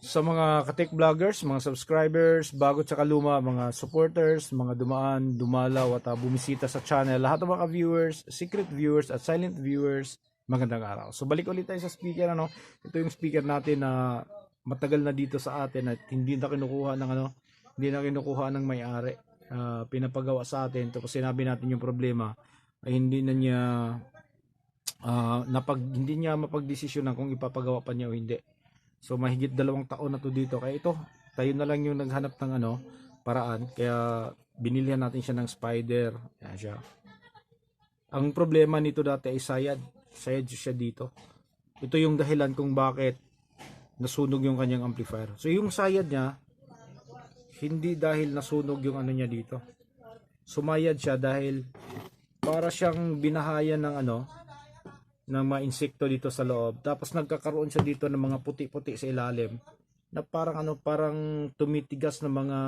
Sa mga ka-tech vloggers, mga subscribers, bago tsaka luma, mga supporters, mga dumaan, dumalaw at bumisita sa channel, lahat ng mga viewers, secret viewers at silent viewers, magandang araw. So balik ulit tayo sa speaker, ano. Ito yung speaker natin na matagal na dito sa atin at hindi na kinukuha ng hindi na kinukuha ng may-ari. Pinapagawa sa atin, tapos sinabi natin yung problema ay hindi na niya hindi niya mapagdesisyonan kung ipapagawa pa niya o hindi. So mahigit 2 taon na to dito. Kaya ito, tayo na lang yung naghanap ng paraan. Kaya binilihan natin siya ng spider. Yan siya. Ang problema nito dati ay sayad. Sayad siya dito. Ito yung dahilan kung bakit nasunog yung kanyang amplifier. So yung sayad niya, hindi dahil nasunog yung niya dito. Sumayad siya dahil para siyang binahayan ng ng mga insekto dito sa loob. Tapos nagkakaroon siya dito ng mga puti-puti sa ilalim na parang parang tumitigas ng mga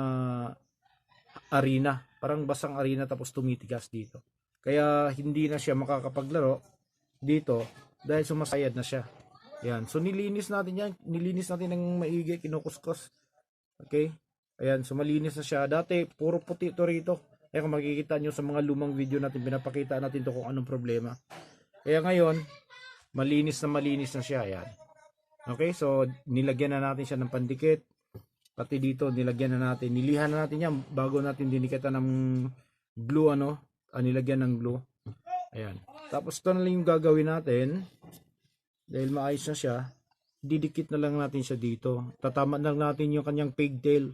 arena, parang basang arena tapos tumitigas dito. Kaya hindi na siya makakapaglaro dito dahil sumasayad na siya. Yan. So nilinis natin yan, nilinis natin ng maigi, kinukuskus. Okay? Ayan, so malinis na siya. Dati puro puti to rito. Kaya kung makikita nyo sa mga lumang video natin, pinapakita natin to kung anong problema. Kaya ngayon, malinis na siya. Ayan. Okay, so nilagyan na natin siya ng pandikit. Pati dito, nilagyan na natin. Nilihan na natin yan bago natin dinikatan ng glue, nilagyan ng glue. Ayan. Tapos ito na lang yung gagawin natin. Dahil maayos na siya, didikit na lang natin siya dito. Tatama na lang natin yung kanyang pigtail.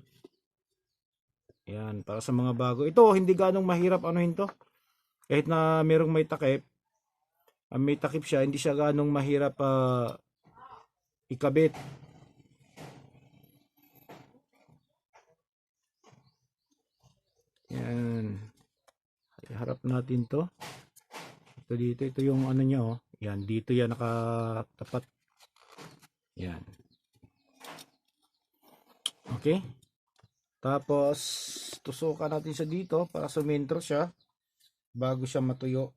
Ayan, para sa mga bago. Ito, hindi ganong mahirap to. Kahit na merong may takip, may takip siya, hindi siya ganong mahirap ikabit. Yan. Harap natin to. Ito dito, ito yung niya, oh. Yan, dito yan nakatapat. Yan. Okay. Tapos, tusukan natin siya dito para sumentro siya bago siya matuyo.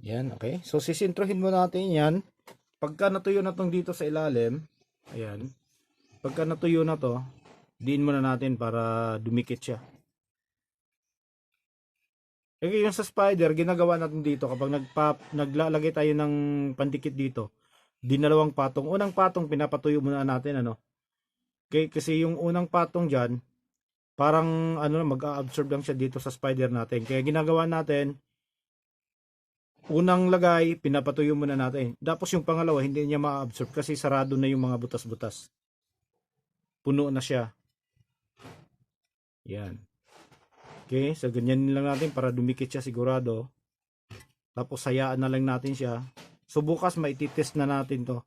Yan, okay. So, sisintrohin mo natin yan. Pagka natuyo na tong dito sa ilalim, ayan. Pagka natuyo na to, diin muna natin para dumikit siya. Okay, yung sa spider, ginagawa natin dito kapag naglalagay tayo ng pandikit dito. Dinalawang patong. Unang patong, pinapatuyo muna natin, Okay, kasi yung unang patong dyan, parang mag-a-absorb lang siya dito sa spider natin. Kaya ginagawa natin, unang lagay, pinapatuyo muna natin. Tapos yung pangalawa, hindi niya ma-absorb kasi sarado na yung mga butas-butas. Puno na siya. Yan. Okay, so ganyan lang natin para dumikit siya sigurado. Tapos hayaan na lang natin siya. So bukas maititest na natin to.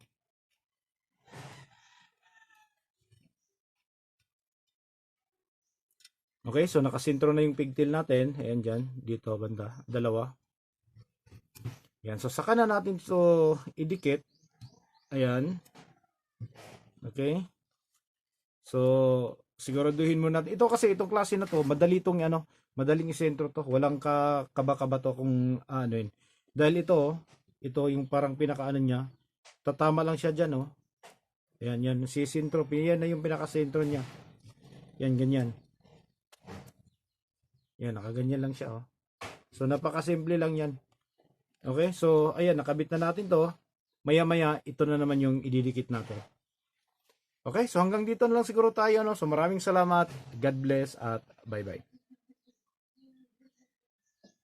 Okay, so nakasintro na yung pigtail natin. Ayan dyan, dito banda, dalawa. Yan, so saka na natin ito idikit. Ayan. Okay. So, siguraduhin mo natin. Ito kasi, itong klase na to, madali itong madaling isentro to. Walang kaba-kaba to kung yun. Dahil ito yung parang pinaka niya, tatama lang siya dyan, Ayan, yan, sisintro. Yan na yung pinaka-sentro niya. Yan, ganyan. Yan, nakaganyan lang siya, So, napaka-simple lang yan. Okay, so ayan, nakabit na natin to. Maya-maya, ito na naman yung ididikit natin. Okay, so hanggang dito na lang siguro tayo. So maraming salamat. God bless at bye-bye.